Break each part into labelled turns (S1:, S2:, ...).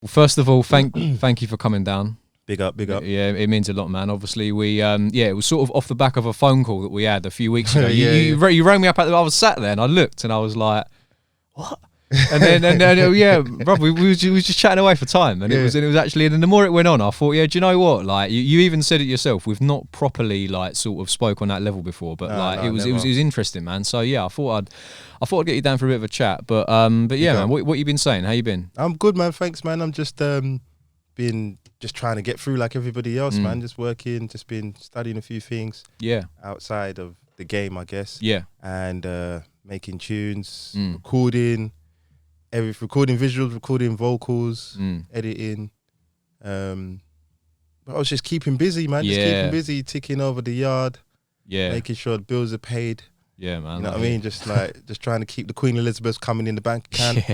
S1: Well, first of all, thank you for coming down.
S2: Big up, big up.
S1: Yeah, it means a lot, man. Obviously, we it was sort of off the back of a phone call that we had a few weeks ago. You rang me up. I was sat there and I looked and I was like, what? And then yeah, bro, we was just chatting away for time, and it was actually. And the more it went on, I thought, yeah, do you know what? Like you even said it yourself. We've not properly like sort of spoke on that level before, but it was interesting, man. So yeah, I thought I'd get you down for a bit of a chat. But yeah, man, what you been saying? How you been?
S2: I'm good, man. Thanks, man. I'm just been trying to get through like everybody else, man. Just working, just been studying a few things.
S1: Yeah.
S2: Outside of the game, I guess.
S1: Yeah.
S2: And making tunes, recording visuals, recording vocals, editing. But I was just keeping busy, man. Just keeping busy, ticking over the yard.
S1: Yeah.
S2: Making sure the bills are paid.
S1: Yeah, man.
S2: You know what I mean? Just trying to keep the Queen Elizabeth coming in the bank account.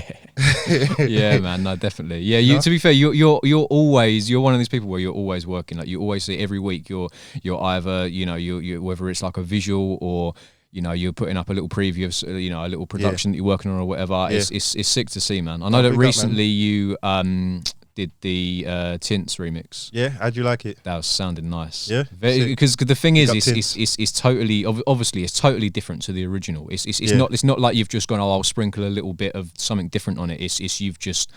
S1: Yeah, man. No, definitely. Yeah, to be fair, you're one of these people where you're always working. Like you always say every week you're either you whether it's like a visual or you're putting up a little preview of a little production that you're working on or whatever. Yeah. It's sick to see, man. I know that recently you did the Tints remix.
S2: Yeah, how'd you like it?
S1: That was sounding nice.
S2: Yeah,
S1: because the thing is, it's totally obviously it's totally different to the original. It's not like you've just gone, I'll sprinkle a little bit of something different on it. It's you've just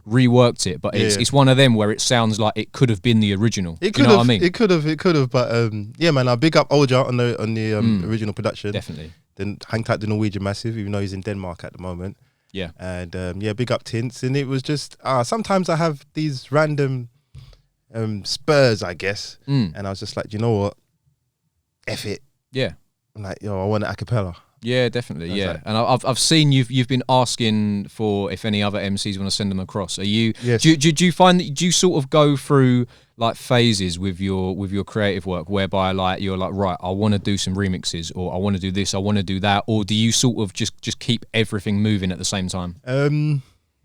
S1: reworked it, but it's one of them where it sounds like it could have been the original.
S2: It could have. I mean? It could have. But yeah, man, I big up Olja on the original production.
S1: Definitely.
S2: Then hang tight the Norwegian Massive, even though he's in Denmark at the moment.
S1: Yeah.
S2: And big up Tints. And it was just sometimes I have these random spurs, I guess. And I was just like, you know what? F it.
S1: Yeah.
S2: I'm like, I want an a cappella.
S1: Yeah, definitely. Yeah, like, and I've seen you've been asking for if any other MCs want to send them across. Are you? Yes. Do you find that you sort of go through like phases with your creative work, whereby like you're like, right, I want to do some remixes, or I want to do this, I want to do that, or do you sort of just keep everything moving at the same time?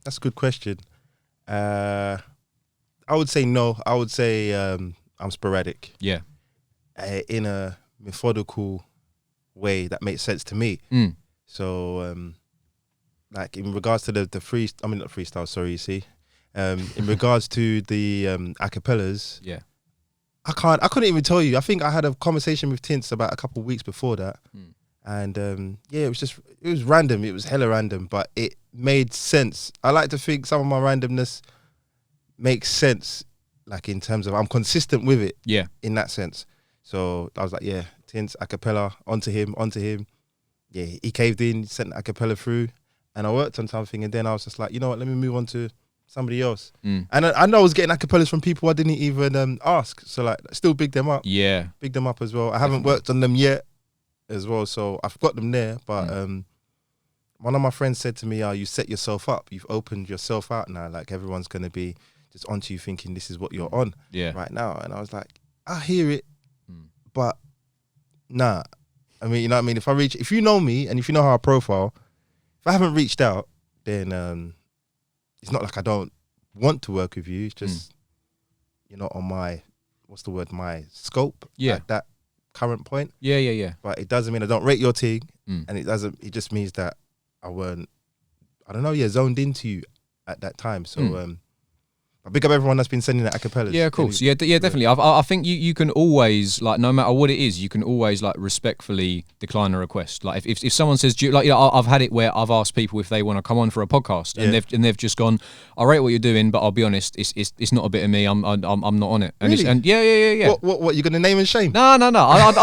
S2: That's a good question. I would say no. I would say I'm sporadic.
S1: Yeah.
S2: In a methodical way that makes sense to me. So like in regards to not freestyle, sorry, you see. In regards to the acapellas,
S1: yeah,
S2: I couldn't even tell you. I think I had a conversation with Tints about a couple of weeks before that. And it was random. It was hella random, but it made sense. I like to think some of my randomness makes sense, like in terms of I'm consistent with it.
S1: Yeah.
S2: In that sense. So I was like, yeah, Tints, acapella, onto him. Yeah, he caved in, sent the acapella through, and I worked on something, and then I was just like, you know what, let me move on to somebody else. And I know I was getting acapellas from people I didn't even ask. So like, still big them up.
S1: Yeah.
S2: Big them up as well. I haven't worked on them yet as well, so I've got them there. But one of my friends said to me, you set yourself up. You've opened yourself out now. Like everyone's going to be just onto you thinking this is what you're on right now. And I was like, I hear it, but nah. I mean, you know what I mean? If you know me and if you know how I profile, if I haven't reached out, then it's not like I don't want to work with you. It's just, you're not on my, my scope at that current point.
S1: Yeah.
S2: But it doesn't mean I don't rate your thing. And it just means that I weren't, zoned into you at that time. So, I big up everyone that's been sending that acapellas.
S1: Yeah, of course. Yeah, definitely. I think you can always, like, no matter what it is, you can always like respectfully decline a request. Like if someone says, I've had it where I've asked people if they want to come on for a podcast, and they've just gone, I rate what you're doing, but I'll be honest, it's not a bit of me. I'm not on it. And
S2: really?
S1: Yeah.
S2: What you gonna name and shame?
S1: No. I'm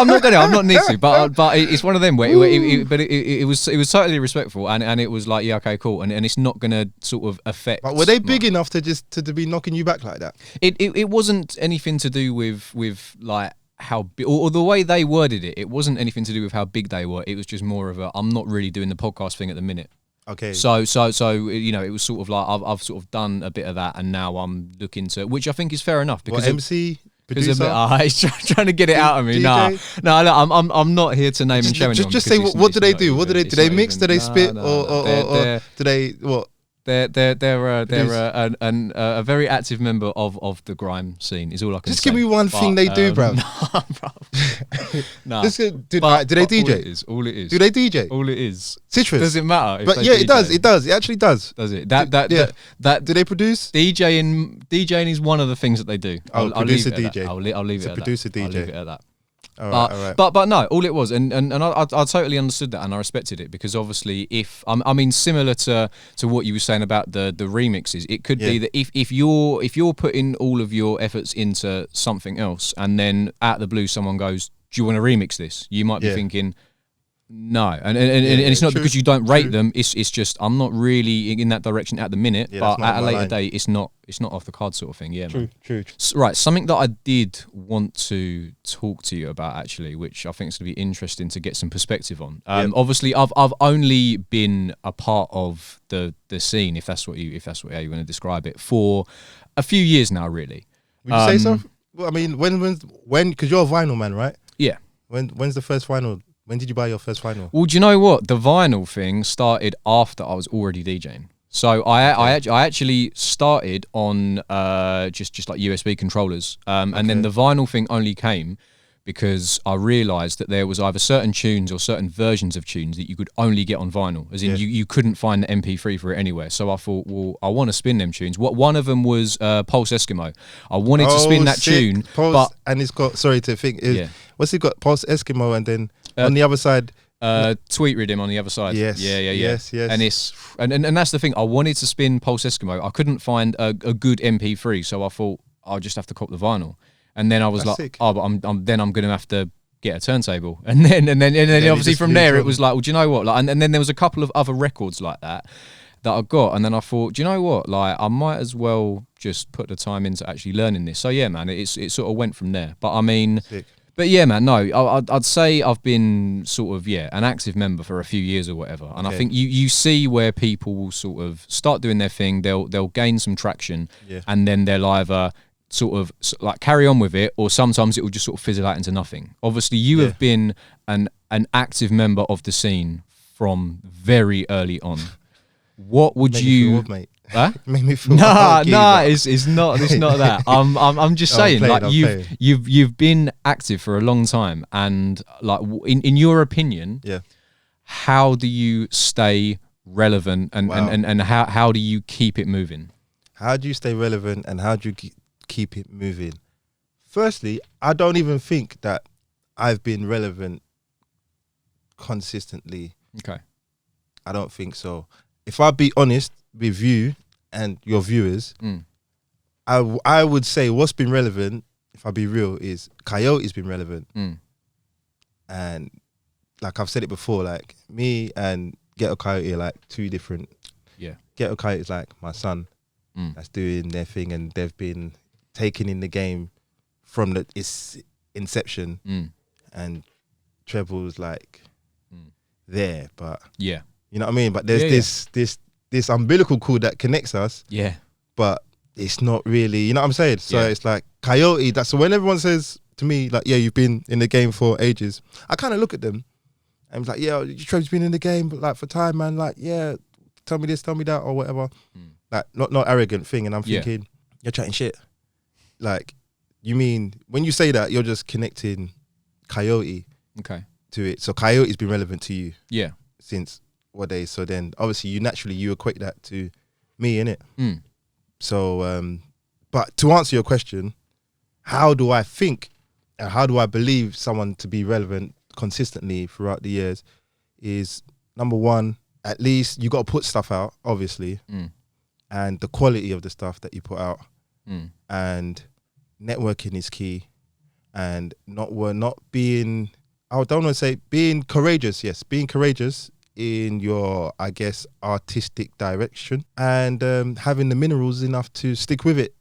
S1: not gonna. I'm not need to. But it's one of them where it was totally respectful, and it was like, yeah, okay, cool, and it's not gonna sort of affect.
S2: But were they big enough to be knocking you back like that?
S1: It wasn't anything to do with like how big, or the way they worded it. It wasn't anything to do with how big they were. It was just more of a, I'm not really doing the podcast thing at the minute.
S2: Okay.
S1: So it was sort of like I've sort of done a bit of that, and now I'm looking to, which I think is fair enough, because
S2: MC producer,
S1: he's trying to get it out of me.
S2: DJ?
S1: No, I'm not here to name and shame anyone.
S2: Just say what do they do? What do they mix? Do they spit or do they what?
S1: They're a very active member of the grime scene. Is all I can say.
S2: Just give me one thing they do, bro.
S1: Nah.
S2: Do they DJ?
S1: All it is.
S2: Do they DJ?
S1: All it is.
S2: Citrus.
S1: Does it matter?
S2: But yeah,
S1: DJ?
S2: it does. It actually does.
S1: Does it?
S2: Do they produce?
S1: DJing is one of the things that they do.
S2: I'll leave it at
S1: that. I'll leave it at that.
S2: Producer DJ.
S1: I'll leave it at that.
S2: All right.
S1: But no, all it was, and I totally understood that, and I respected it, because obviously, if I mean, similar to what you were saying about the remixes, it could be that if you're putting all of your efforts into something else, and then out of the blue someone goes, "Do you want to remix this?" You might be thinking, no, and it's not because you don't rate them. It's just I'm not really in that direction at the minute. But at a later date, it's not off the card sort of thing. Yeah,
S2: true.
S1: Right, something that I did want to talk to you about actually, which I think is going to be interesting to get some perspective on. Obviously, I've only been a part of the scene, if that's how you want to describe it, for a few years now, really.
S2: Would you say so? Well, I mean, when? Because you're a vinyl man, right?
S1: Yeah.
S2: When's the first vinyl? When did you buy your first vinyl?
S1: Well, do you know what? The vinyl thing started after I was already DJing. So I actually started on just like USB controllers, and then the vinyl thing only came because I realised that there was either certain tunes or certain versions of tunes that you could only get on vinyl, as in you couldn't find the MP3 for it anywhere. So I thought, well, I want to spin them tunes. One of them was Pulse Eskimo. I wanted to spin that tune,
S2: but it's got what's it got? Pulse Eskimo, and then on the other side.
S1: Tweet Rhythm on the other side.
S2: Yes.
S1: And it's and that's the thing. I wanted to spin Pulse Eskimo. I couldn't find a good MP3, so I thought I'll just have to cop the vinyl. And then I was sick. Oh, but I'm going to have to get a turntable. And then obviously from there it was like, well, do you know what? Like, and then there was a couple of other records like that I got, and then I thought, do you know what? Like, I might as well just put the time into actually learning this. So yeah, man, it sort of went from there. But I mean. Sick. But yeah, man, no, I'd say I've been sort of, an active member for a few years or whatever. And I think you see where people will sort of start doing their thing, they'll gain some traction, and then they'll either sort of like carry on with it, or sometimes it will just sort of fizzle out into nothing. Obviously, you have been an active member of the scene from very early on. What would you...
S2: Huh? Make me feel
S1: it's not that. I'm just saying, like, you've been active for a long time, and like in your opinion, how do you stay relevant, and how do you keep it moving?
S2: How do you stay relevant, and how do you keep it moving? Firstly, I don't even think that I've been relevant consistently.
S1: Okay.
S2: I don't think so. If I be honest with you and your viewers, I would say what's been relevant, if I be real, is Coyote's been relevant. And like I've said it before, like me and Ghetto Coyote are like two different.
S1: Yeah.
S2: Ghetto Coyote is like my son that's doing their thing, and they've been taken in the game from its inception, and Treble's like there, but you know what I mean? But there's this umbilical cord that connects us. Yeah. But it's not really, you know what I'm saying? So it's like Coyote, so when everyone says to me, like, yeah, you've been in the game for ages, I kind of look at them and it's like, yeah, Treb's been in the game, but like for time, man, like, yeah, tell me this, tell me that, or whatever. Like, not arrogant thing. And I'm thinking, you're chatting shit. Like, you mean, when you say that, you're just connecting Coyote to it. So Coyote's been relevant to you. Yeah. Since what day? So then obviously you equate that to me, innit? So but to answer your question, how do I think and how do I believe someone to be relevant consistently throughout the years is, number one, at least you got to put stuff out, obviously, and the quality of the stuff that you put out, and networking is key, and not being, I don't want to say being courageous, being courageous in your, I guess, artistic direction, and having the minerals enough to stick with it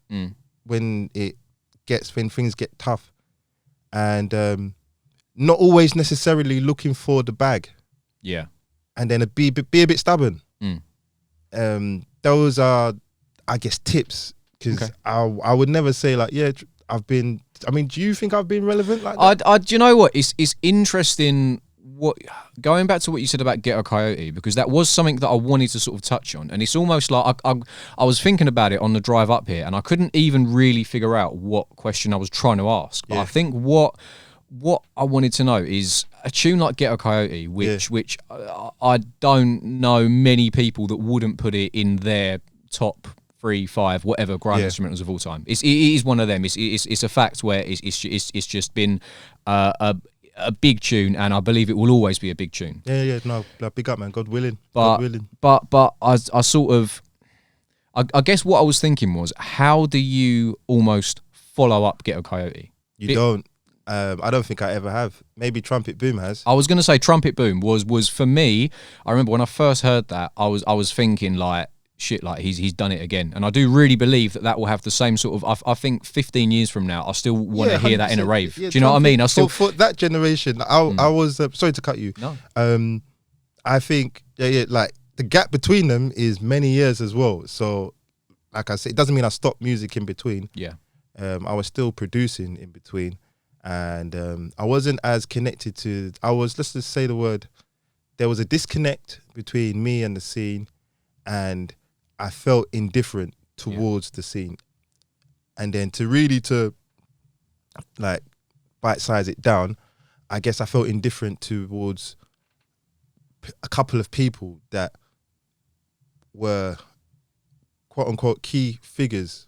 S2: when things get tough, and not always necessarily looking for the bag, and then be a bit stubborn. Those are, I guess, tips, because I would never say like, do you think I've been relevant like that?
S1: Do you know what? It's interesting what going back to what you said about Ghetto Coyote, because that was something that I wanted to sort of touch on, and it's almost like I was thinking about it on the drive up here, and I couldn't even really figure out what question I was trying to ask. But I think what I wanted to know is a tune like Ghetto Coyote, which I don't know many people that wouldn't put it in their top 3, 5, whatever grime instrumentals of all time. It is one of them. It's a fact where it's just been a big tune, and I believe it will always be a big tune.
S2: Yeah. No, big up, man. God willing.
S1: But I sort of, I guess what I was thinking was, how do you almost follow up Ghetto Coyote?
S2: You don't. I don't think I ever have. Maybe Trumpet Boom has.
S1: I was going to say Trumpet Boom was for me. I remember when I first heard that, I was thinking like, shit, like he's done it again. And I do really believe that will have the same sort of, I think 15 years from now, I still want to hear that in a rave. Do you know what I mean? I still
S2: for that generation, I was sorry to cut you.
S1: No.
S2: I think like the gap between them is many years as well. So like I said, it doesn't mean I stopped music in between.
S1: Yeah.
S2: I was still producing in between, and I wasn't as connected to. Let's just say the word. There was a disconnect between me and the scene, and I felt indifferent towards the scene. And then to like bite size it down, I guess I felt indifferent towards a couple of people that were quote unquote key figures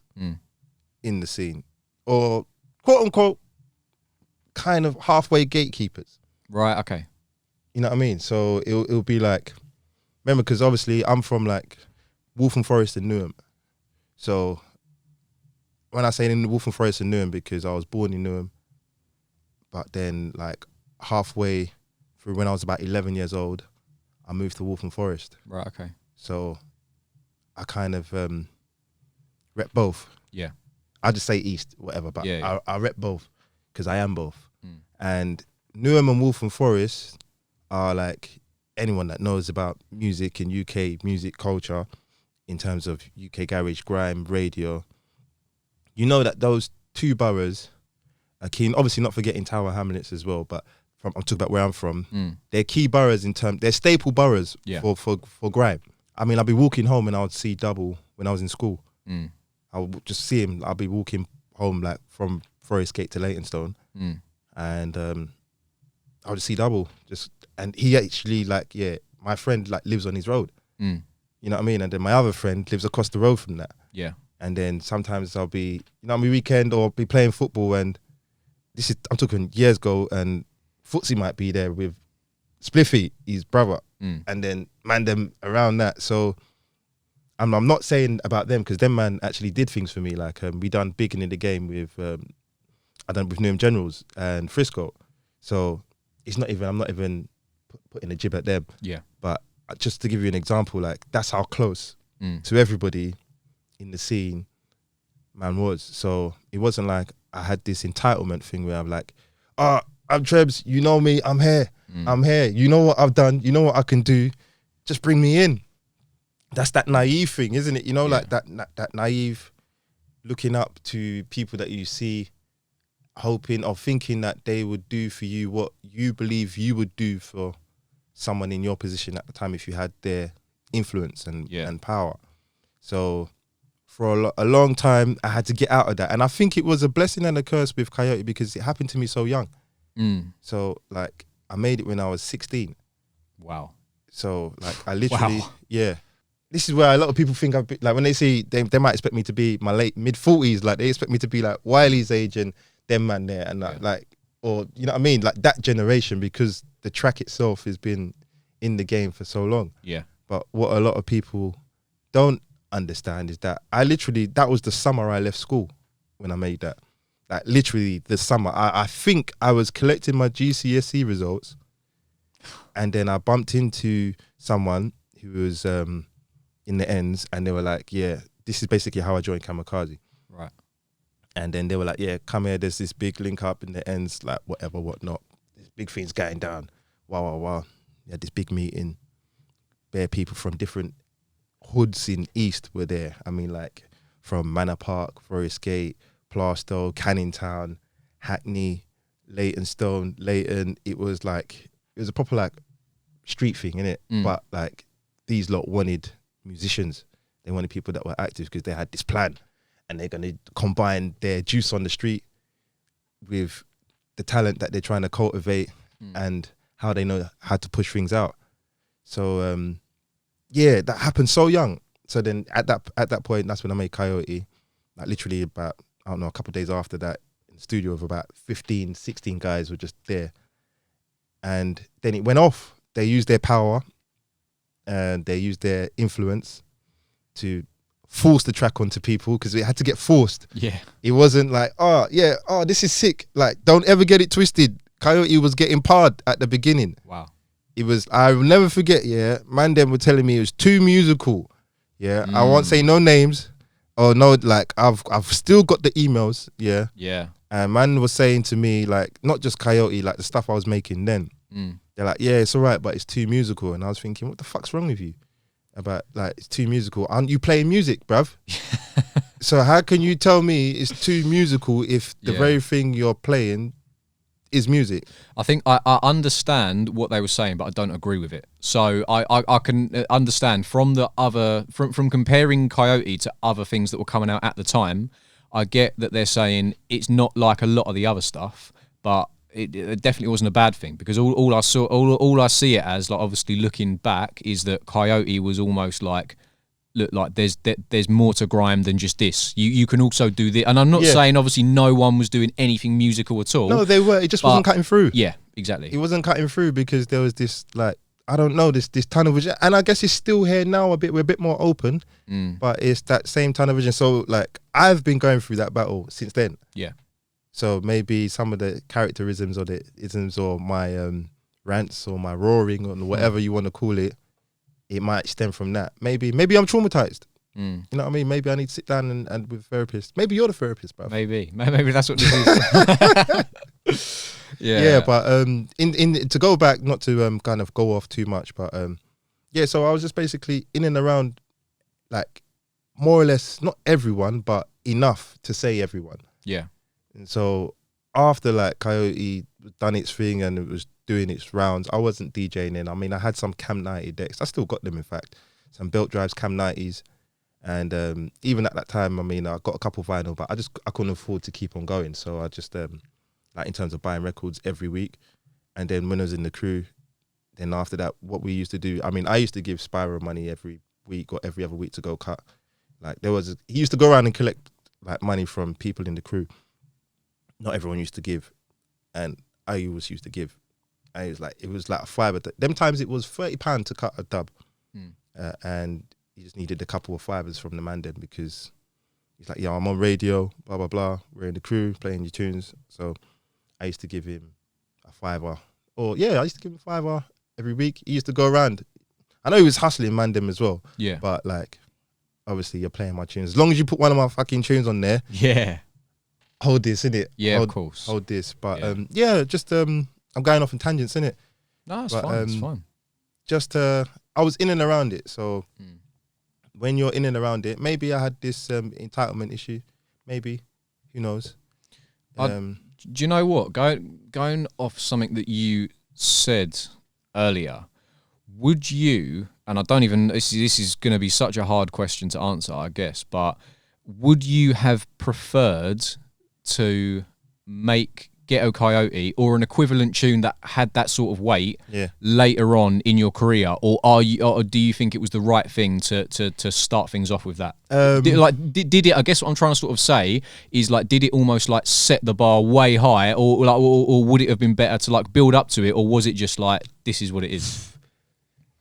S2: in the scene, or quote unquote kind of halfway gatekeepers.
S1: Right. Okay.
S2: You know what I mean? So it'll be like, remember, because obviously I'm from like Waltham Forest and Newham. So when I say in Waltham Forest and Newham, because I was born in Newham, but then like halfway through when I was about 11 years old, I moved to Waltham Forest.
S1: Right. Okay.
S2: So I kind of rep both.
S1: Yeah.
S2: I just say East, whatever, but I rep both because I am both. And Newham and Waltham Forest are like, anyone that knows about music and UK music culture in terms of UK garage, grime, radio, you know that those two boroughs are key. Obviously not forgetting Tower Hamlets as well, but I'm talking about where I'm from. They're key boroughs they're staple boroughs for grime. I mean, I'll be walking home and I would see Double when I was in school. I would just see him. I'll be walking home like from Forest Gate to Leytonstone, and I would see Double and he actually like, my friend like lives on his road. You know what I mean? And then my other friend lives across the road from that.
S1: Yeah.
S2: And then sometimes I'll be, on my weekend or be playing football, and I'm talking years ago, and Footsie might be there with Spliffy, his brother, and then man them around that. So I'm not saying about them, because them man actually did things for me. Like we done big in the game with I done with Newham Generals and Frisco. So I'm not even putting a jib at them.
S1: Yeah.
S2: But just to give you an example, like that's how close to everybody in the scene man was. So it wasn't like I had this entitlement thing where I'm like, I'm Trebs, you know me, I'm here. I'm here. You know what I've done, you know what I can do, just bring me in. That's that naive thing, isn't it? You know, like that naive looking up to people that you see, hoping or thinking that they would do for you what you believe you would do for someone in your position at the time if you had their influence and power. So for a long time, I had to get out of that. And I think it was a blessing and a curse with Coyote, because it happened to me so young. So like I made it when I was 16.
S1: Wow.
S2: So like I literally, this is where a lot of people think like when they see, they might expect me to be my late mid-40s, like they expect me to be like Wiley's age and them man there, and like, or you know what I mean, like that generation, because the track itself has been in the game for so long. Yeah. But what a lot of people don't understand is that that was the summer I left school when I made that. Like literally the summer. I think I was collecting my GCSE results, and then I bumped into someone who was in the ends, and they were like, this is basically how I joined Kamikaze. Right. And then they were like, come here, there's this big link up in the ends, like whatever, whatnot. This big thing's going down. Wow. Yeah, this big meeting. Bare people from different hoods in East were there. I mean, like from Manor Park, Forest Gate, Plaistow, Canning Town, Hackney, Leytonstone, Leyton. It was was a proper like street thing, innit? But like these lot wanted musicians. They wanted people that were active because they had this plan, and they're gonna combine their juice on the street with the talent that they're trying to cultivate and how they know how to push things out. So yeah, that happened so young. So then at that point, that's when I made Coyote. Like literally about, I don't know, a couple of days after that, in the studio of about 15, 16 guys were just there. And then it went off. They used their power and they used their influence to force the track onto people, because it had to get forced.
S1: Yeah.
S2: It wasn't like, oh yeah, oh this is sick. Like, don't ever get it twisted. Coyote was getting parred at the beginning.
S1: Wow.
S2: It was, I'll never forget, yeah, man them were telling me it was too musical. Yeah. I won't say no names. Oh no, like I've still got the emails, yeah.
S1: Yeah.
S2: And man was saying to me, like, not just Coyote, like the stuff I was making then. They're like, yeah, it's all right, but it's too musical. And I was thinking, what the fuck's wrong with you? About like, it's too musical. Aren't you playing music, bruv? So how can you tell me it's too musical if the very thing you're playing is music?
S1: I think I understand what they were saying, but I don't agree with it. So I can understand from the other, from comparing Coyote to other things that were coming out at the time. I get that they're saying it's not like a lot of the other stuff, but it definitely wasn't a bad thing, because all I see it as, like, obviously looking back, is that Coyote was almost like, look, like there's more to grime than just this. You can also do this, and I'm not saying obviously no one was doing anything musical at all.
S2: No, they were. It just wasn't cutting through.
S1: Yeah, exactly.
S2: It wasn't cutting through because there was this, like, I don't know, this tunnel vision, and I guess it's still here now. We're a bit more open, but it's that same tunnel vision. So like, I've been going through that battle since then. Yeah. So maybe some of the characterisms or the isms or my rants or my roaring or whatever you want to call it, it might stem from that. Maybe I'm traumatized. You know what I mean? Maybe I need to sit down and with a therapist. Maybe you're the therapist, bro.
S1: Maybe that's what this is.
S2: Yeah, but in to go back, not to kind of go off too much, but yeah. So I was just basically in and around, like, more or less, not everyone, but enough to say everyone. Yeah. And so after, like, Coyote done its thing and it was doing its rounds, I wasn't DJing then. I mean, I had some Cam 90 decks. I still got them, in fact. Some Belt Drives, Cam 90s. And even at that time, I mean, I got a couple vinyl, but I couldn't afford to keep on going. So I just, like, in terms of buying records every week. And then when I was in the crew, then after that, what we used to do, I mean, I used to give Spyro money every week or every other week to go cut. Like, he used to go around and collect, like, money from people in the crew. Not everyone used to give, and I always used to give. And it was like a $5. Them times it was £30 to cut a dub, and he just needed a couple of $5s from the man then, because he's like, yeah, I'm on radio, blah blah blah. We're in the crew playing your tunes, so I used to give him a $5, or I used to give him a $5 every week. He used to go around. I know he was hustling Mandem as well, but like, obviously you're playing my tunes. As long as you put one of my fucking tunes on there, hold this, innit?
S1: Yeah, of course.
S2: Hold this. But just I'm going off in tangents, innit?
S1: No, it's fine. It's fine.
S2: Just I was in and around it. So when you're in and around it, maybe I had this entitlement issue. Maybe, who knows?
S1: Do you know what? Going off something that you said earlier, would you? And I don't even. This is going to be such a hard question to answer, I guess. But would you have preferred to make Ghetto Coyote or an equivalent tune that had that sort of weight later on in your career, or do you think it was the right thing to start things off with that? Did it? I guess what I'm trying to sort of say is, like, did it almost like set the bar way high, or would it have been better to, like, build up to it, or was it just like, this is what it is?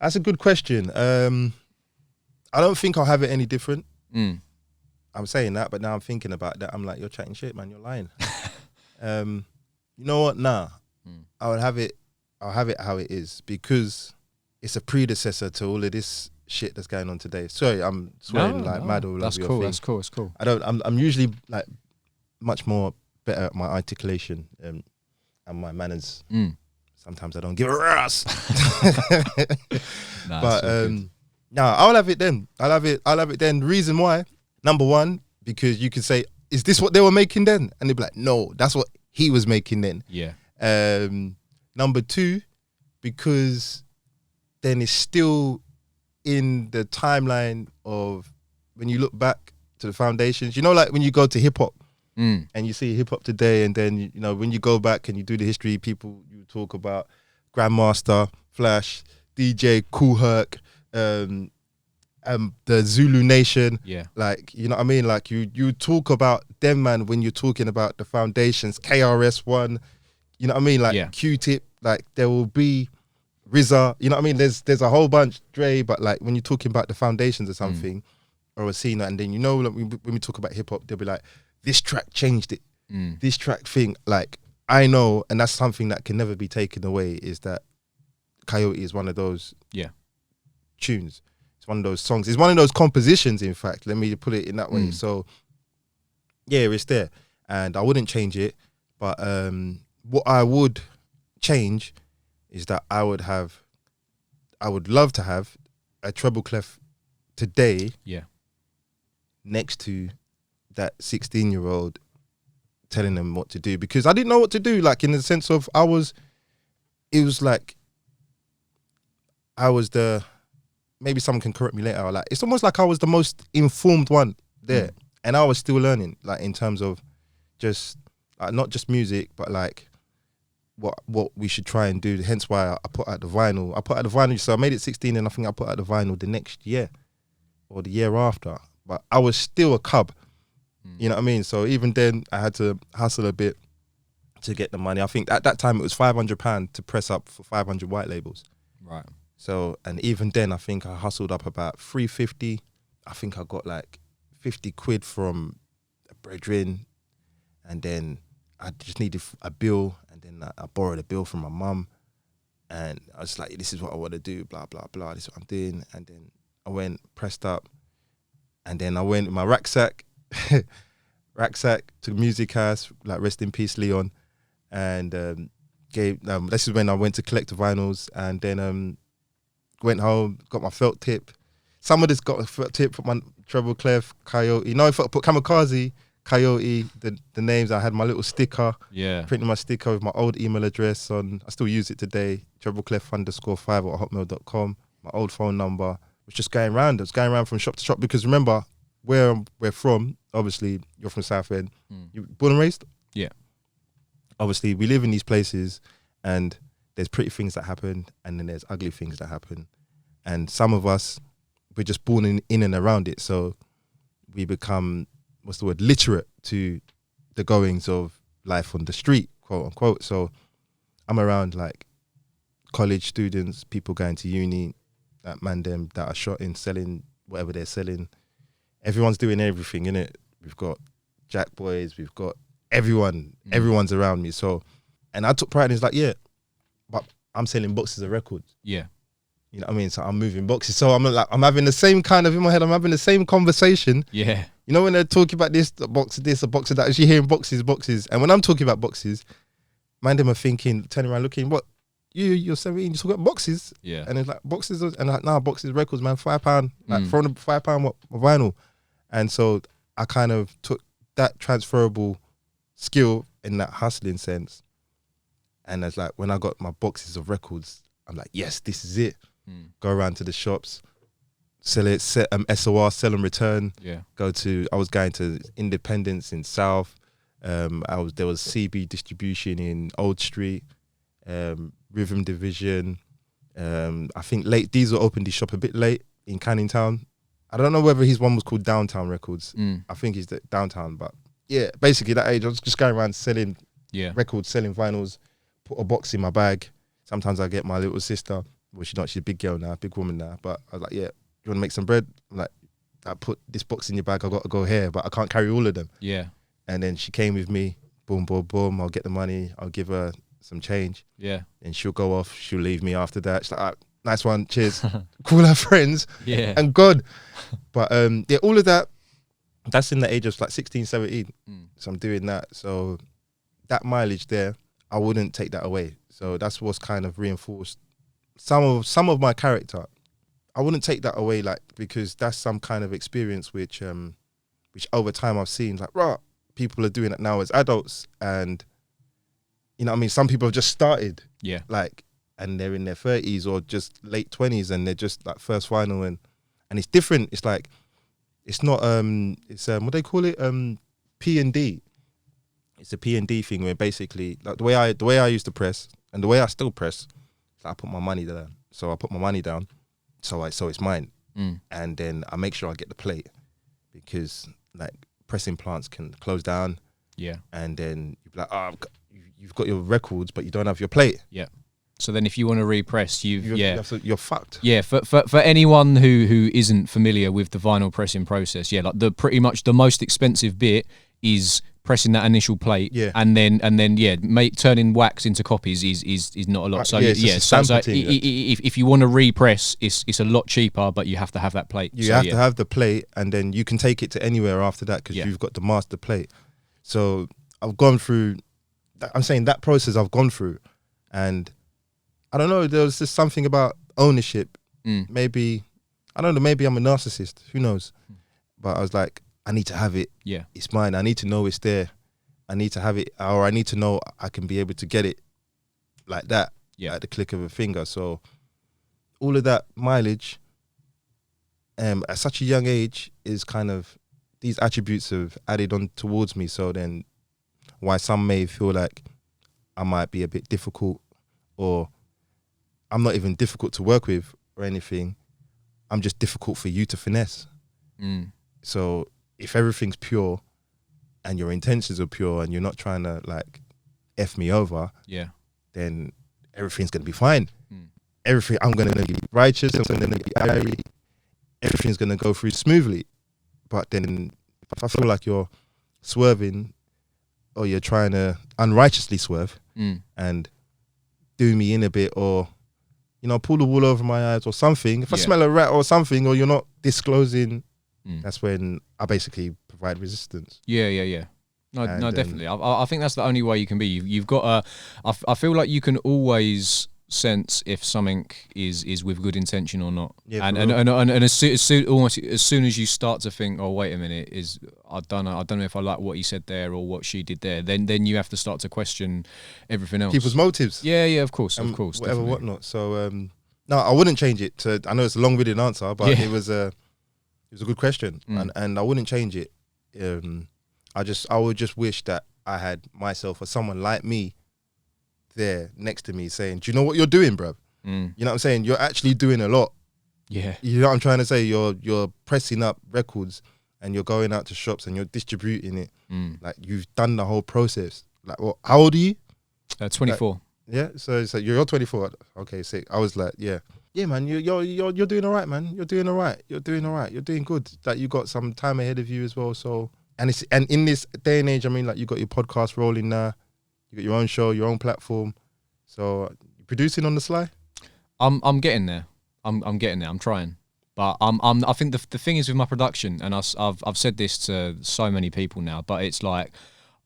S2: That's a good question. I don't think I'll have it any different. I'm saying that, but now I'm thinking about that. I'm like, you're chatting shit, man. You're lying. You know what? Nah, I'll have it how it is, because it's a predecessor to all of this shit that's going on today. Sorry, I'm swearing mad all over your thing.
S1: That's cool. That's cool.
S2: I'm usually, like, much more better at my articulation and my manners. Sometimes I don't give a ass. But I'll have it then. I'll have it then. Reason why? Number one, because you could say, is this what they were making then? And they'd be like, no, that's what he was making then. Yeah. Number two, because then it's still in the timeline of when you look back to the foundations. You know, like when you go to hip hop and you see hip hop today, and then you know when you go back and you do the history, people you talk about Grandmaster, Flash, DJ, Kool Herc, the Zulu Nation.
S1: Yeah.
S2: Like, you know what I mean? Like you talk about them, man, when you're talking about the foundations, KRS-One, you know what I mean? Like Q-Tip, like there will be RZA, you know what I mean? There's a whole bunch, Dre, but like when you're talking about the foundations of something or a scene, and then, you know, like when we talk about hip hop, they'll be like, this track changed it. This track thing, like, I know, and that's something that can never be taken away, is that Coyote is one of those tunes. It's one of those songs. It's one of those compositions, in fact. Let me put it in that way. So, yeah, it's there. And I wouldn't change it. But what I would change is that I would love to have a treble clef today next to that 16-year-old telling them what to do. Because I didn't know what to do, like, in the sense of it was like I was maybe someone can correct me later, like, it's almost like I was the most informed one there. And I was still learning, like, in terms of just, not just music, but like what we should try and do. Hence why I put out the vinyl. So I made it 16, and I think I put out the vinyl the next year or the year after. But I was still a cub, you know what I mean? So even then, I had to hustle a bit to get the money. I think at that time it was £500 to press up for 500 white labels.
S1: Right.
S2: So, and even then, I think I hustled up about 350. I think I got like 50 quid from a brethren, and then I just needed a bill, and then I borrowed a bill from my mum, and I was like, this is what I want to do, blah, blah, blah, this is what I'm doing. And then I went, pressed up, and then I went with my rucksack to the music house, like, rest in peace, Leon, and this is when I went to collect the vinyls, and then went home, got my felt tip. Some of this got a felt tip from my Treble Clef, Coyote. You know, if I put Kamikaze, Coyote, the names, I had my little sticker. Yeah. Printed my sticker with my old email address on. I still use it today, trebleclef_5@hotmail.com. My old phone number. Was just going around. I was going around from shop to shop, because remember, where we're from, obviously, you're from Southend. You born and raised? Yeah. Obviously, we live in these places, and there's pretty things that happen, and then there's ugly things that happen. And some of us, we're just born in and around it. So we become, literate to the goings of life on the street, quote unquote. So I'm around like college students, people going to uni, that man them that are shotting, selling whatever they're selling. Everyone's doing everything, innit? We've got Jack Boys, we've got everyone's around me. So, and I took pride in, it's like, yeah, but I'm selling boxes of records. Yeah. You know what I mean? So I'm moving boxes. So I'm having the same kind of, in my head, I'm having the same conversation. Yeah. You know, when they're talking about this, a box of this, a box of that, actually hearing boxes. And when I'm talking about boxes, man, them are thinking, turning around, looking, what? You're 17, you talk about boxes? Yeah. And it's like, boxes, and like, nah, boxes, records, man, £5. Like, from the £5 what, vinyl. And so I kind of took that transferable skill in that hustling sense. And it's like, when I got my boxes of records, I'm like, yes, this is it. Go around to the shops, sell it, SOR, sell and return. Yeah. I was going to Independence in South. There was CB distribution in Old Street, Rhythm Division. I think Late Diesel opened his shop a bit late in Canning Town. I don't know whether his one was called Downtown Records. I think he's Downtown, but yeah, basically that age, I was just going around selling records, selling vinyls, put a box in my bag. Sometimes I get my little sister, well, she's a big girl now, big woman now, but I was like, yeah, you want to make some bread? I'm like, I put this box in your bag, I got to go here, but I can't carry all of them. Yeah. And then she came with me, boom, boom, boom, I'll get the money, I'll give her some change. Yeah. And she'll go off, she'll leave me after that. She's like, all right, nice one, cheers. Call her friends. Yeah. And God. But yeah, all of that, that's in the age of like 16, 17. So I'm doing that. So that mileage there, I wouldn't take that away. So that's what's kind of reinforced some of my character. I wouldn't take that away, like, because that's some kind of experience which over time I've seen, like, right, people are doing it now as adults, and you know what I mean, some people have just started. Yeah. Like, and they're in their 30s or just late 20s and they're just like first final and it's different. It's like it's not it's what they call it P&D. It's a P&D thing where basically like the way I used to press and the way I still press, I put my money down. So I put my money down, so it's mine, and then I make sure I get the plate because like pressing plants can close down.
S1: Yeah,
S2: and then you're like, oh, you've got your records, but you don't have your plate.
S1: Yeah. So then if you want to repress,
S2: you're fucked.
S1: Yeah, for anyone who isn't familiar with the vinyl pressing process, yeah, like pretty much the most expensive bit is pressing that initial plate, and then turning wax into copies is not a lot. So if you want to repress, it's a lot cheaper, but you have to have that plate.
S2: You have to have the plate, and then you can take it to anywhere after that because you've got the master plate. So I've gone through. I'm saying that process I've gone through, and I don't know. There was just something about ownership. Maybe I don't know. Maybe I'm a narcissist. Who knows? But I was like, I need to have it.
S1: Yeah,
S2: it's mine. I need to know it's there. I need to have it, or I need to know I can be able to get it like that. Yeah, at the click of a finger. So all of that mileage, at such a young age, is kind of these attributes have added on towards me. So then, why some may feel like I might be a bit difficult, or I'm not even difficult to work with or anything. I'm just difficult for you to finesse. So if everything's pure and your intentions are pure and you're not trying to like F me over, then everything's going to be fine. Everything, I'm going to be righteous, I'm going to be airy, everything's going to go through smoothly. But then if I feel like you're swerving or you're trying to unrighteously swerve and do me in a bit, or pull the wool over my eyes or something, if I smell a rat or something, or you're not disclosing, that's when I basically provide resistance.
S1: Yeah. No, definitely. I think that's the only way you can be. You've got I feel like you can always sense if something is with good intention or not. Yeah, and as soon as you start to think, oh wait a minute, I don't know if I like what he said there or what she did there, then you have to start to question everything else.
S2: People's motives.
S1: Yeah, of course,
S2: whatever,
S1: definitely.
S2: Whatnot. So no, I wouldn't change it. I know it's a long-winded answer, but it was a good question, and I wouldn't change it. I would just wish that I had myself or someone like me there next to me saying, do you know what you're doing, bruv? You know what I'm saying? You're actually doing a lot.
S1: Yeah.
S2: You know what I'm trying to say? You're pressing up records and you're going out to shops and you're distributing it. Like you've done the whole process. Like, how old are you?
S1: 24.
S2: Like, yeah. So it's like you're 24. Okay, sick. I was like, yeah, man. You're doing all right, man. You're doing all right. You're doing good. Like you got some time ahead of you as well. So and in this day and age, I mean, like you got your podcast rolling now. You got your own show, your own platform. So you're producing on the sly?
S1: I'm getting there. I'm getting there. I'm trying. But I think the thing is with my production, and I've said this to so many people now, but it's like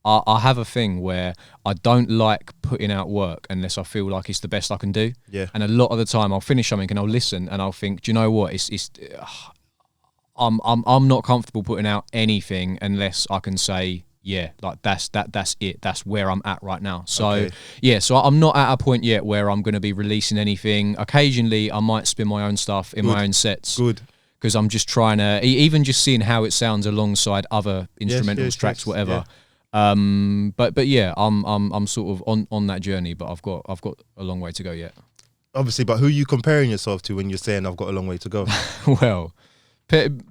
S1: I have a thing where I don't like putting out work unless I feel like it's the best I can do. Yeah. And a lot of the time I'll finish something and I'll listen and I'll think, do you know what? I'm not comfortable putting out anything unless I can say, yeah, like that's it. That's where I'm at right now. So so I'm not at a point yet where I'm going to be releasing anything. Occasionally, I might spin my own stuff in my own sets. Good, because I'm just trying to even just seeing how it sounds alongside other instrumentals, tracks, whatever. Yeah. But yeah, I'm sort of on that journey. But I've got a long way to go yet.
S2: Obviously, but who are you comparing yourself to when you're saying I've got a long way to go?
S1: Well.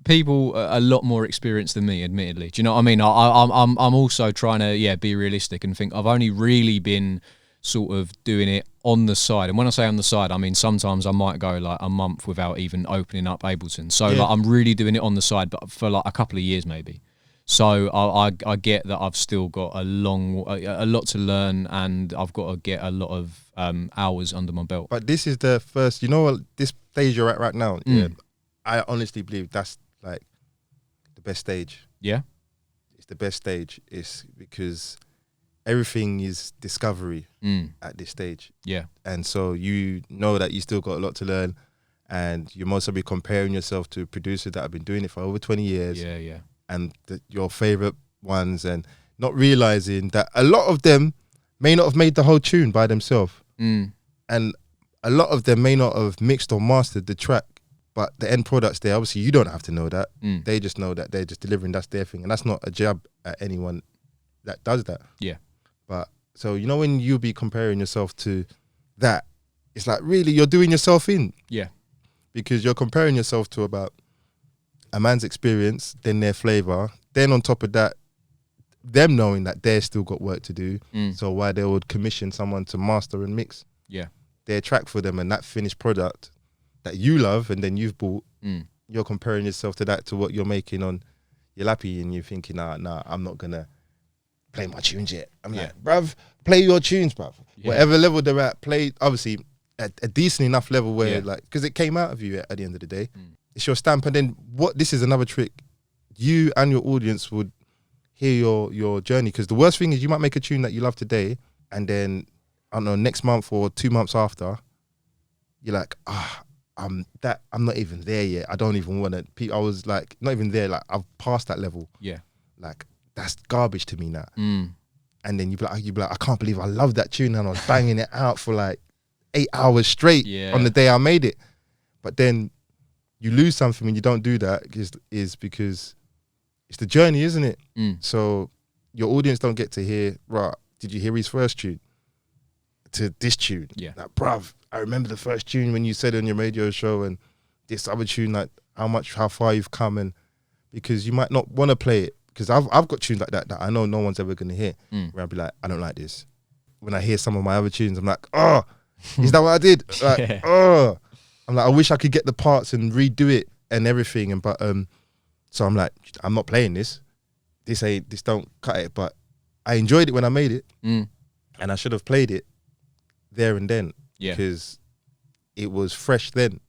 S1: People a lot more experienced than me, admittedly. Do you know what I mean? I'm also trying to be realistic and think I've only really been sort of doing it on the side. And when I say on the side, I mean sometimes I might go like a month without even opening up Ableton. So like I'm really doing it on the side, but for like a couple of years maybe. So I get that I've still got a lot to learn, and I've got to get a lot of hours under my belt.
S2: But this is the first. You know what? This stage you're at right now. Yeah. I honestly believe that's like the best stage.
S1: Yeah.
S2: It's the best stage. It's because everything is discovery at this stage. Yeah. And so you know that you still got a lot to learn, and you're mostly be comparing yourself to producers that have been doing it for over 20 years. Yeah, yeah. And your favorite ones, and not realizing that a lot of them may not have made the whole tune by themselves. And a lot of them may not have mixed or mastered the track, but the end product's there. Obviously, you don't have to know that. They just know that they're just delivering. That's their thing, and that's not a jab at anyone that does that.
S1: Yeah.
S2: But so you know when you be comparing yourself to that, it's like really you're doing yourself in.
S1: Yeah.
S2: Because you're comparing yourself to about a man's experience, then their flavor, then on top of that, them knowing that they're still got work to do. So why they would commission someone to master and mix their track for them, and that finished product that you love and then you've bought, you're comparing yourself to that, to what you're making on your lappy, and you're thinking, nah, I'm not gonna play my tunes yet. I'm like, bruv, play your tunes, bruv. Whatever level they're at, play obviously at a decent enough level where like, because it came out of you at the end of the day. It's your stamp. And then this is another trick, you and your audience would hear your journey, because the worst thing is you might make a tune that you love today, and then I don't know, next month or 2 months after, you're like, I'm not even there yet. I don't even want to. I was like, not even there. Like, I've passed that level. Yeah. Like, that's garbage to me now. And then you'd be like, I can't believe I love that tune, and I was banging it out for like 8 hours straight on the day I made it. But then you lose something when you don't do that, is because it's the journey, isn't it? So your audience don't get to hear, right, did you hear his first tune to this tune? Like, bruv, I remember the first tune when you said on your radio show, and this other tune, like how far you've come. And because you might not want to play it, because I've got tunes like that I know no one's ever going to hear, where I'll be like, I don't like this. When I hear some of my other tunes, I'm like, oh, is that what I did? Like, oh, I'm like, I wish I could get the parts and redo it and everything. And but so I'm like, I'm not playing this. This don't cut it. But I enjoyed it when I made it, and I should have played it there and then, because it was fresh then.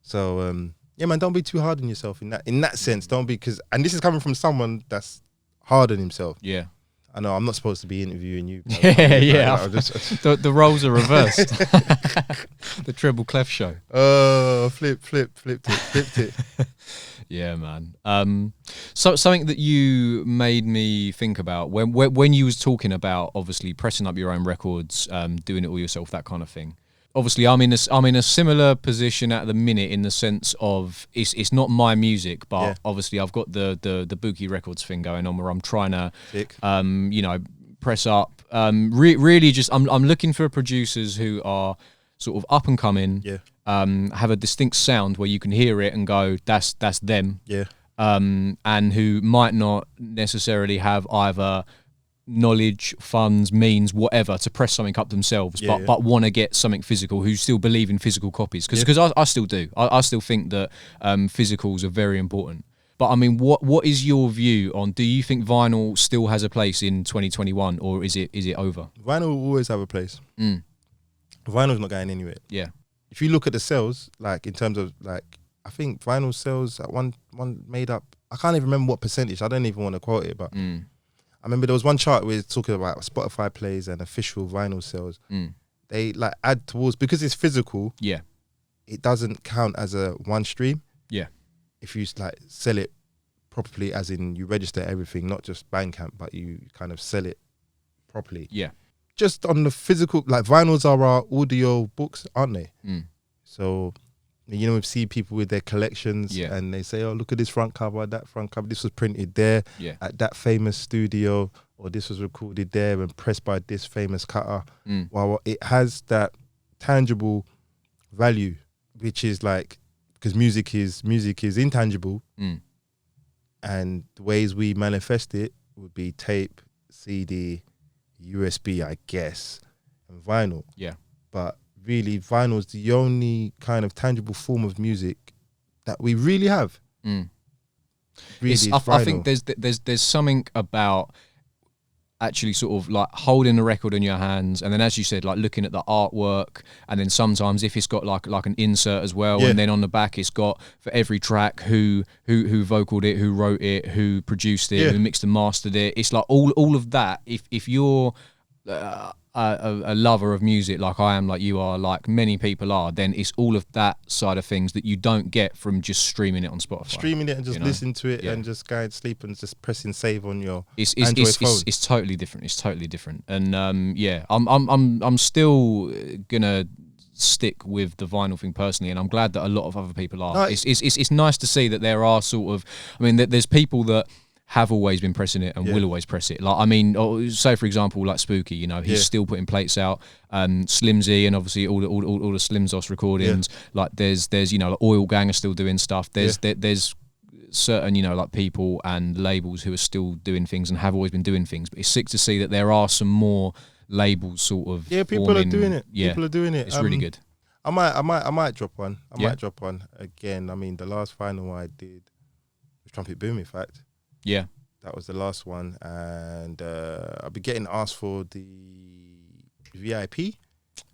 S2: So yeah, man, don't be too hard on yourself in that sense. Don't be, and this is coming from someone that's hard on himself. I know I'm not supposed to be interviewing you.
S1: The roles are reversed. The Treble Clef show.
S2: Flipped it.
S1: Yeah, man. So something that you made me think about when you was talking about obviously pressing up your own records, doing it all yourself, that kind of thing. Obviously, I'm in a similar position at the minute, in the sense of it's not my music, but obviously I've got the Boogie Records thing going on, where I'm trying to press up. Really, just I'm looking for producers who are sort of up and coming, have a distinct sound where you can hear it and go, that's them, and who might not necessarily have either knowledge, funds, means, whatever, to press something up themselves, but want to get something physical, who still believe in physical copies, because I still do. I still think that physicals are very important. But I mean, what is your view on, do you think vinyl still has a place in 2021, or is it over?
S2: Vinyl will always have a place. Vinyl's not going anywhere. If you look at the sales, like in terms of like, I think vinyl sales at one made up, I can't even remember what percentage, I don't even want to quote it, but I remember there was one chart where it's talking about Spotify plays and official vinyl sales. They like add towards, because it's physical, it doesn't count as a one stream. If you like sell it properly, as in you register everything, not just Bandcamp, but you kind of sell it properly. Just on the physical, like vinyls are our audio books, aren't they? So, you know, we see people with their collections and they say, oh, look at this front cover, that front cover, this was printed there at that famous studio, or this was recorded there and pressed by this famous cutter. Well, it has that tangible value, which is like, because music is intangible, and the ways we manifest it would be tape, CD, USB, I guess, and vinyl. But really, vinyl is the only kind of tangible form of music that we really have. Really,
S1: I think there's something about actually sort of like holding the record in your hands, and then, as you said, like looking at the artwork, and then sometimes if it's got like an insert as well, and then on the back it's got for every track who vocaled it, who wrote it, who produced it, who mixed and mastered it. It's like all of that. If you're a lover of music like I am, like you are, like many people are, then it's all of that side of things that you don't get from just streaming it on Spotify. Streaming
S2: it and just listening to it and just going to sleep and just pressing save on your Android phone. It's
S1: totally different. It's totally different. And I'm still gonna stick with the vinyl thing personally, and I'm glad that a lot of other people are.
S2: No,
S1: It's nice to see that there are sort of, I mean, there's people that have always been pressing it and will always press it. Like, I mean, say for example, like Spooky, you know, he's still putting plates out. Slimzy and obviously all the Slimzos recordings. Like there's you know, like Oil Gang are still doing stuff. There's certain, you know, like people and labels who are still doing things and have always been doing things. But it's sick to see that there are some more labels sort of.
S2: People are doing it. People are doing it.
S1: It's really good.
S2: I might drop one. I might drop one again. I mean, the last final I did was Trumpet Boom, in fact.
S1: Yeah,
S2: that was the last one, and I'll be getting asked for the VIP.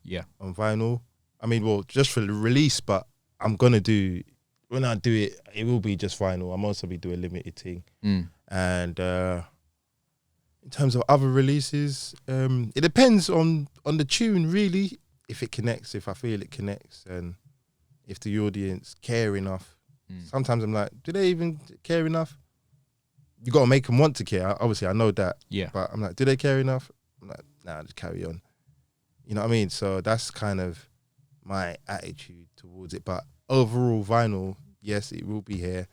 S1: Yeah,
S2: on vinyl. I mean, well, just for the release, but I'm gonna do, when I do it, it will be just vinyl. I'm also be doing a limited thing, and in terms of other releases, it depends on the tune really. If it connects, if I feel it connects, and if the audience care enough. Sometimes I'm like, do they even care enough? You got to make them want to care. Obviously, I know that.
S1: Yeah.
S2: But I'm like, do they care enough? I'm like, nah, just carry on. You know what I mean? So that's kind of my attitude towards it. But overall, vinyl, yes, it will be here.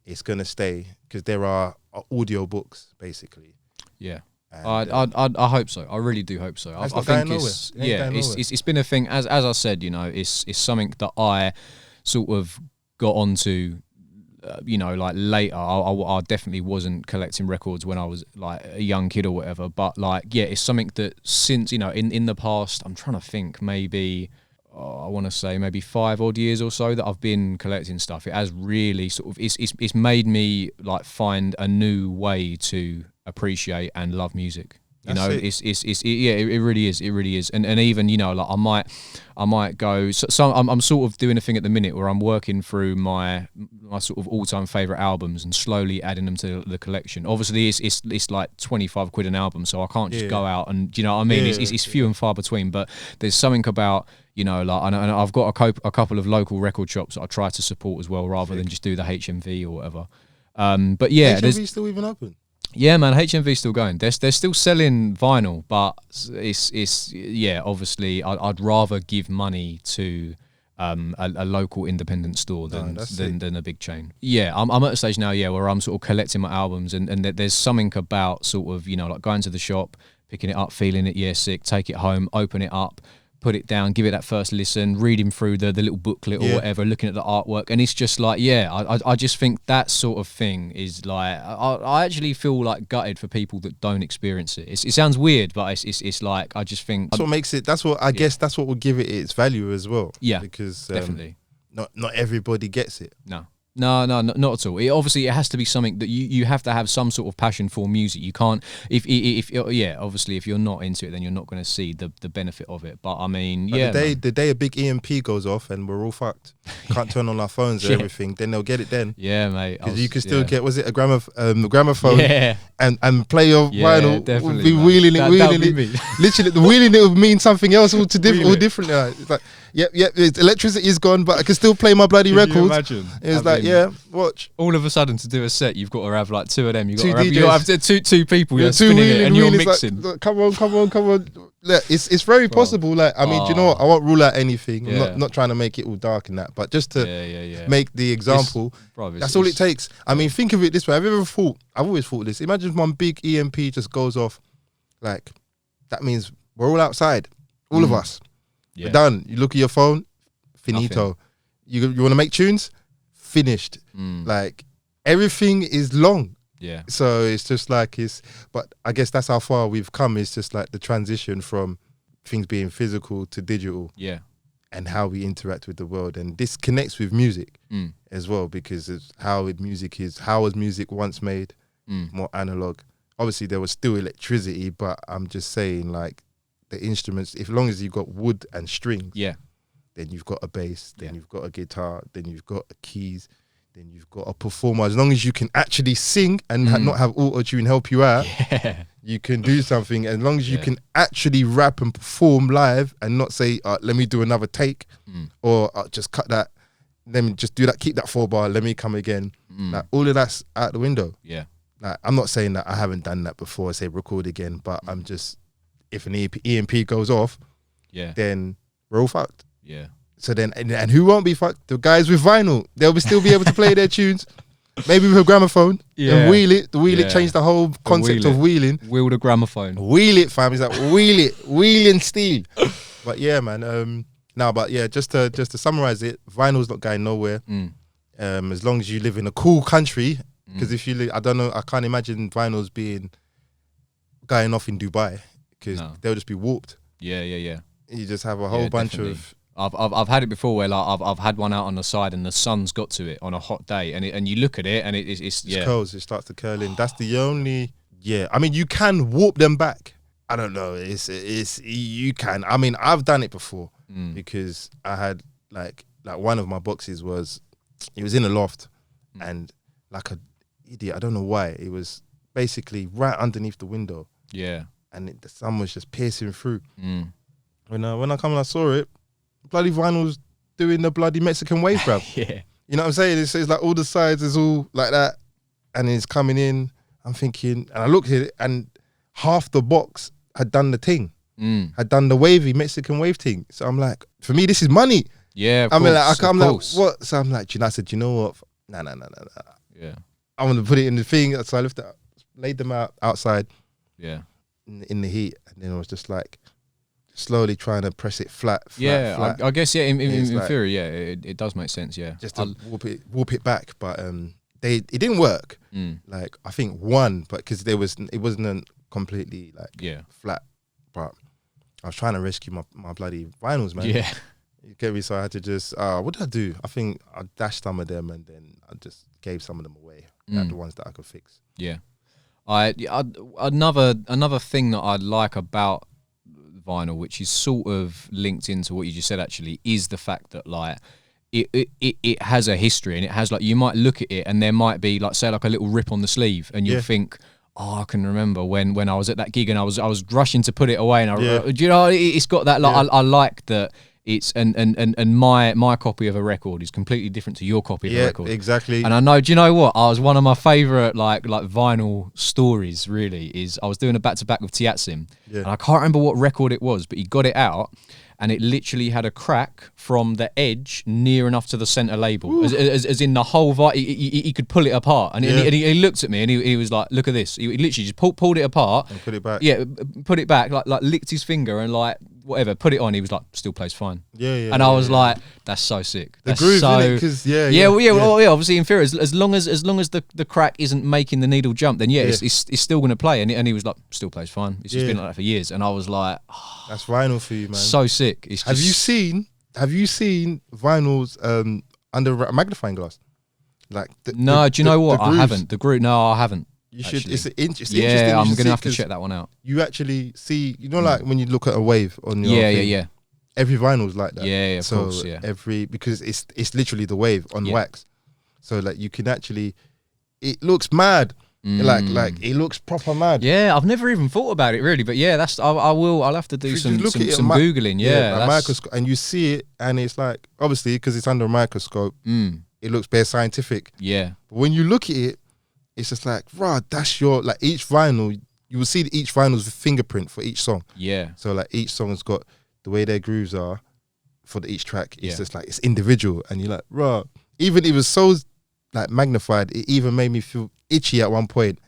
S2: It's going to stay because there are audio books, basically.
S1: Yeah. And, I hope so. I really do hope so. I think it's been a thing, as I said, you know, it's something that I sort of got onto. You know, like later, I definitely wasn't collecting records when I was like a young kid or whatever. But like, yeah, it's something that since, you know, in the past, I'm trying to think, maybe I want to say maybe 5 odd years or so that I've been collecting stuff. It has really sort of it's made me like find a new way to appreciate and love music. You know, it really is. It really is. And even, you know, like I might go. So I'm sort of doing a thing at the minute where I'm working through my sort of all-time favorite albums and slowly adding them to the collection. Obviously, it's like 25 quid an album, so I can't just go out and, you know what I mean. It's few and far between. But there's something about, you know, like, and I've got a couple of local record shops that I try to support as well, rather than just do the HMV or whatever. But yeah,
S2: HMV still even open.
S1: Yeah, man, HMV's still going. They're still selling vinyl, but it's yeah. Obviously, I'd rather give money to a local independent store than a big chain. Yeah, I'm at a stage now, yeah, where I'm sort of collecting my albums, and there's something about sort of, you know, like going to the shop, picking it up, feeling it, yeah, sick, take it home, open it up, put it down, give it that first listen, reading through the little booklet or whatever, looking at the artwork, and it's just like, yeah, I just think that sort of thing is like, I actually feel like gutted for people that don't experience it. It sounds weird, but it's like, I just think
S2: that's what makes it. That's what I guess. That's what will give it its value as well.
S1: Yeah,
S2: because
S1: definitely
S2: not everybody gets it.
S1: No, not at all. It has to be something that you have to have some sort of passion for music. You can't, if obviously if you're not into it, then you're not going to see the benefit of it. But I mean,
S2: the day a big EMP goes off and we're all fucked, can't turn on our phones or everything, then they'll get it then.
S1: Yeah, mate.
S2: Because you can still get, was it a gramophone? And play your vinyl.
S1: Definitely.
S2: Be wheeling it. Literally, the wheeling it would mean something else all different. It's like, yep, electricity is gone, but I can still play my bloody records.
S1: Can you imagine?
S2: It's like, yeah, watch.
S1: All of a sudden, to do a set, you've got to have like 2 of them. You've got
S2: to
S1: have two people. You're spinning it and you're mixing.
S2: Like, come on. Look, it's very possible. Like, I mean, do you know what? I won't rule out anything. I'm not trying to make it all dark and that, but just to make the example, that's all it takes. I mean, think of it this way. I've always thought this. Imagine one big EMP just goes off. Like, that means we're all outside. All of us. Yeah. We're done. You look at your phone, finito. Nothing. You want to make tunes? Finished. Like, everything is long.
S1: Yeah.
S2: So it's just like but I guess that's how far we've come. It's just like the transition from things being physical to digital.
S1: Yeah.
S2: And how we interact with the world. And this connects with music as well, because it's how was music once made? More analog. Obviously there was still electricity, but I'm just saying, like, the instruments, as long as you've got wood and strings, then you've got a bass, then you've got a guitar, then you've got a keys, then you've got a performer. As long as you can actually sing and not have auto-tune help you out, you can do something. As long as you can actually rap and perform live and not say, let me do another take, or just cut that, let me just do that, keep that 4-bar, let me come again. Like, all of that's out the window.
S1: Yeah.
S2: Like, I'm not saying that I haven't done that before, say record again, but I'm just, if an EMP goes off, then we're all fucked.
S1: Yeah.
S2: So then, and who won't be fucked? The guys with vinyl. They'll still be able to play their tunes. Maybe with a gramophone.
S1: Yeah.
S2: And wheel it. The wheel it changed the whole concept of wheeling.
S1: Wheel the gramophone.
S2: Wheel it, fam. He's like, wheel it. Wheeling steel. But yeah, man. But yeah, just to summarize it, vinyl's not going nowhere. As long as you live in a cool country. Because if you live, I don't know, I can't imagine vinyls going off in Dubai. Because they'll just be warped.
S1: Yeah.
S2: You just have a whole bunch of...
S1: I've had it before where like I've had one out on the side and the sun's got to it on a hot day and you look at it and it's
S2: curls, it starts to curl in. That's the only I mean, you can warp them back. I don't know. It's you can. I mean, I've done it before because I had like one of my boxes was in a loft and like a idiot. I don't know why it was basically right underneath the window.
S1: Yeah, and
S2: the sun was just piercing through. When I come and I saw it. Bloody vinyl's doing the bloody Mexican wave, bruv.
S1: Yeah.
S2: You know what I'm saying? It's like all the sides is all like that. And it's coming in. I'm thinking, and I looked at it and half the box had done the thing. Had done the wavy Mexican wave thing. So I'm like, for me, this is money.
S1: Yeah,
S2: I'm like, what? So I'm like, I said, you know what? Nah.
S1: Yeah.
S2: I'm going to put it in the thing. So I laid them out outside.
S1: Yeah.
S2: In the heat. And then I was just like, slowly trying to press it flat.
S1: I guess in theory, it does make sense. Yeah,
S2: just to warp it back, but it didn't work. Like I think one, but because it wasn't completely like flat. But I was trying to rescue my bloody vinyls, man.
S1: Yeah,
S2: you get me. So I had to just what did I do? I think I dashed some of them and then I just gave some of them away. The ones that I could fix.
S1: Yeah, another thing that I like about vinyl, which is sort of linked into what you just said actually, is the fact that like it has a history and it has like, you might look at it and there might be like, say like a little rip on the sleeve and you'll think, I can remember when I was at that gig and I was rushing to put it away and do you know, it's got that like I like that it's and my copy of a record is completely different to your copy of a record.
S2: Exactly.
S1: And I know, do you know what? I was one of my favourite like vinyl stories really is I was doing a back-to-back with Tiatsim and I can't remember what record it was, but he got it out and it literally had a crack from the edge near enough to the centre label, as in the whole he could pull it apart. And he looked at me and he was like, look at this. He literally just pulled it apart.
S2: And put it back.
S1: Yeah, put it back, like licked his finger and like, whatever, put it on. He was like, still plays fine.
S2: Yeah.
S1: And I was like, that's so sick.
S2: The
S1: that's
S2: groove,
S1: so,
S2: innit?
S1: Well, obviously in theory, as long as the crack isn't making the needle jump, then it's still going to play. And he was like, still plays fine. It's just been like that for years. And I was like,
S2: that's vinyl for you, man.
S1: So sick. It's
S2: have you seen vinyls under a magnifying glass? Like
S1: no, do you know what? I haven't. The group, no, I haven't.
S2: You should. It's interesting.
S1: Yeah, I'm gonna have to check that one out.
S2: You actually see, you know, like when you look at a wave on your
S1: thing,
S2: every vinyl's like that.
S1: Yeah, of course, yeah.
S2: Because it's literally the wave on wax. So like you can actually, it looks mad. Like it looks proper mad.
S1: Yeah, I've never even thought about it really, but yeah, that's I'll have to do some googling. Yeah,
S2: a microscope, and you see it, and it's like obviously because it's under a microscope, it looks bare scientific.
S1: Yeah,
S2: but when you look at it, it's just like, right, that's your like each vinyl. You will see that each vinyl's a fingerprint for each song.
S1: Yeah.
S2: So like each song's got the way their grooves are for each track. It's just like it's individual, and you're like, right. Even it was so like magnified, it even made me feel itchy at one point.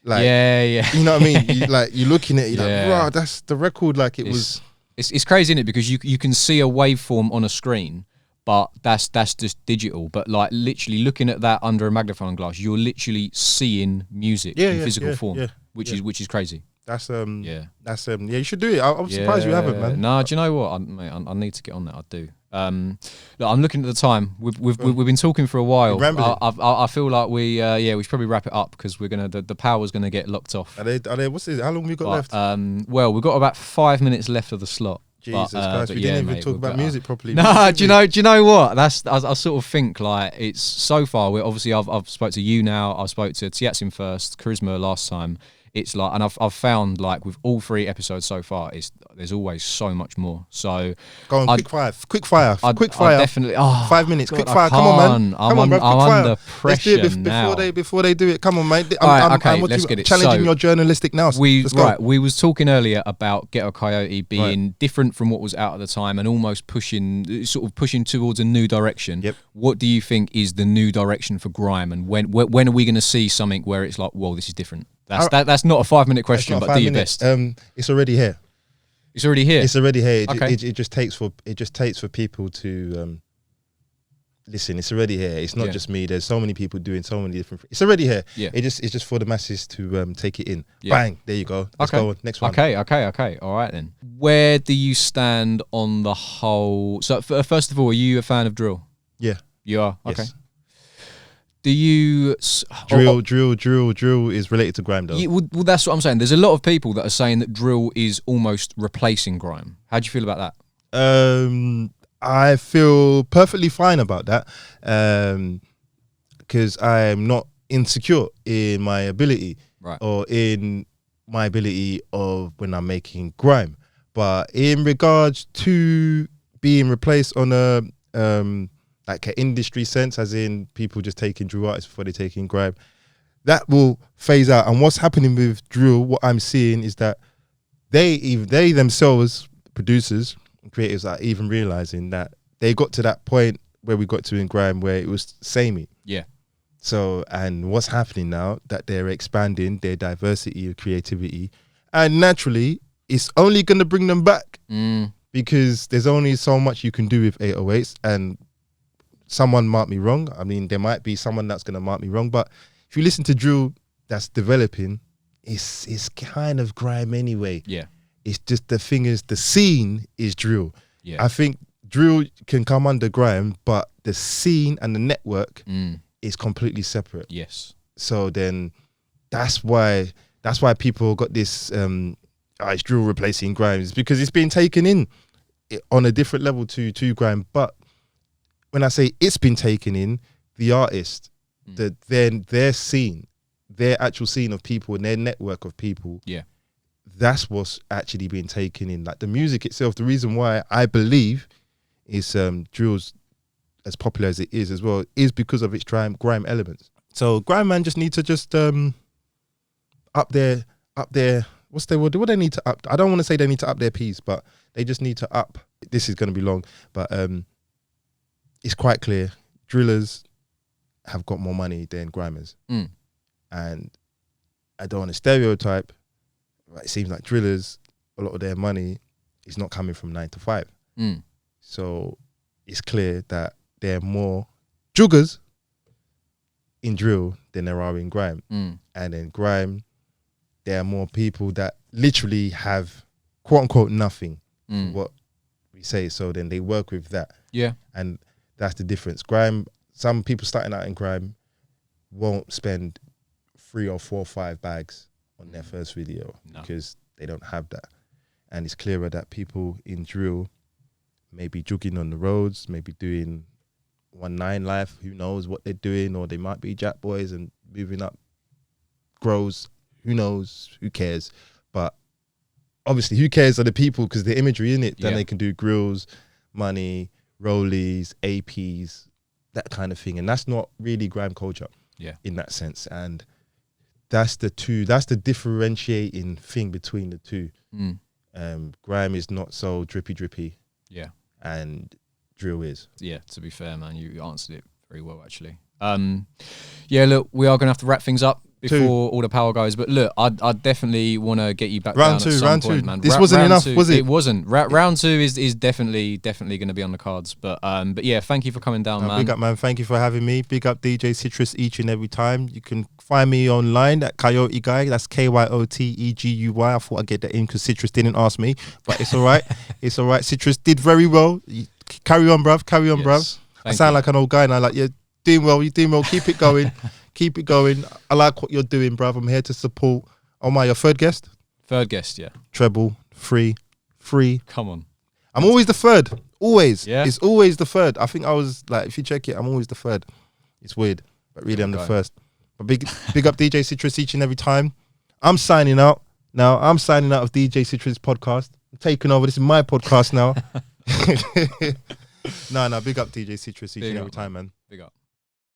S2: Like, you know what I mean? You're looking at it, you're like, wow, that's the record. Like was.
S1: It's crazy, isn't it? Because you can see a waveform on a screen, but that's just digital. But like literally looking at that under a magnifying glass, you're literally seeing music in physical form, which is crazy.
S2: That's you should do it. I'm surprised you haven't, man.
S1: No, do you know what, mate? I need to get on that. I do. Look, I'm looking at the time. We've been talking for a while. I feel like we should probably wrap it up because we're gonna the power's gonna get locked off.
S2: Are they? What's this? How long have we got left?
S1: Well, we've got about 5 minutes left of the slot.
S2: Jesus Christ, we didn't even talk about music properly.
S1: No, do you know what? I sort of think like it's so far. We're obviously I've spoke to you now. I spoke to Tiatsim first, Charisma last time. it's like, and I've found like with all 3 episodes so far, there's always so much more. So
S2: go on, quick fire.
S1: I'd definitely.
S2: 5 minutes,
S1: God,
S2: quick fire. Come on, man. Come on, bro.
S1: I'm
S2: fire.
S1: under pressure
S2: Let's do it before they do it. Come on, mate.
S1: Let's get it.
S2: Challenging your journalistic now.
S1: We was talking earlier about Ghetto Coyote being different from what was out at the time and almost pushing towards a new direction.
S2: Yep.
S1: What do you think is the new direction for grime, and when are we going to see something where it's like, whoa, this is different? That's not a 5-minute question, but do your best.
S2: It's already here.
S1: It's already here.
S2: It's already here.
S1: Okay.
S2: It just takes for people to listen. It's already here. It's not just me. There's so many people doing so many different. It's already here.
S1: Yeah.
S2: It's just for the masses to take it in.
S1: Yeah.
S2: Bang. There you go. Let's go on. Next one.
S1: Okay. All right then. Where do you stand on the whole? So first of all, are you a fan of drill?
S2: Yeah.
S1: You are. Okay.
S2: Yes.
S1: Do you
S2: drill is related to grime though?
S1: Yeah, well, that's what I'm saying. There's a lot of people that are saying that drill is almost replacing grime. How do you feel about
S2: that? I feel perfectly fine about that, because I'm not insecure in my ability,
S1: right,
S2: or in my ability of when I'm making grime. But in regards to being replaced on a like an industry sense, as in people just taking drill artists before they're taking grime, that will phase out. And what's happening with drill, what I'm seeing is that they themselves, producers and creatives, are even realizing that they got to that point where we got to in grime where it was samey.
S1: Yeah.
S2: So, and what's happening now, that they're expanding their diversity of creativity, and naturally it's only going to bring them back, because there's only so much you can do with 808s. And someone mark me wrong, I mean, there might be someone that's going to mark me wrong, but if you listen to drill that's developing, it's kind of grime anyway.
S1: Yeah.
S2: It's just, the thing is, the scene is drill.
S1: Yeah.
S2: I think drill can come under grime, but the scene and the network is completely separate.
S1: Yes.
S2: So then that's why people got this it's drill replacing grime, is because it's been taken in on a different level to grime. But when I say it's been taken in, the artist, their scene, their actual scene of people and their network of people, that's what's actually been taken in. Like the music itself, the reason why I believe is drill's as popular as it is as well is because of its grime elements. So grime man just need to just up their what's their word? What they need to up? I don't want to say they need to up their piece, but they just need to up. This is going to be long, but it's quite clear. Drillers have got more money than grimers, and I don't want to stereotype, but it seems like drillers, a lot of their money is not coming from 9 to 5. So it's clear that there are more juggers in drill than there are in grime. And in grime, there are more people that literally have quote unquote nothing, what we say. So then they work with that.
S1: Yeah.
S2: And that's the difference. Grime, some people starting out in grime won't spend 3 or 4 or 5 bags on their first video because they don't have that. And it's clearer that people in drill may be jogging on the roads, maybe doing 1-9 life, who knows what they're doing, or they might be jack boys and moving up grows, who knows, who cares. But obviously who cares are the people, because the imagery in it, then they can do grills, money, rollies, APs, that kind of thing. And that's not really grime culture in that sense. And that's the differentiating thing between the two. Grime is not so drippy. Yeah. And drill is.
S1: Yeah, to be fair, man, you answered it very well, actually. Yeah, look, we are going to have to wrap things up before all the power goes. But look, I definitely want to get you back
S2: round
S1: down
S2: two,
S1: at some
S2: round
S1: point,
S2: two.
S1: Man.
S2: This wasn't enough, was it?
S1: It wasn't. Round 2 is definitely going to be on the cards. But yeah, thank you for coming down, man.
S2: Big up, man. Thank you for having me. Big up DJ Citrus each and every time. You can find me online at Coyote Guy. That's KYOTEGUY. I thought I'd get that in because Citrus didn't ask me, but it's all right. It's all right. Citrus did very well. Carry on, bruv. Carry on, bruv. I sound like an old guy now. Like, you're doing well. You're doing well. Keep it going. Keep it going. I like what you're doing, bruv. I'm here to support. Oh my, your third guest?
S1: Third guest, yeah.
S2: Treble, free.
S1: Come on.
S2: I'm always the third. Always.
S1: Yeah.
S2: It's always the third. I think I was like, if you check it, I'm always the third. It's weird, but really I'm the first. But big up DJ Citrus each and every time. I'm signing out now. I'm signing out of DJ Citrus podcast. I'm taking over. This is my podcast now. No, big up DJ Citrus each and every time, man.
S1: Big up.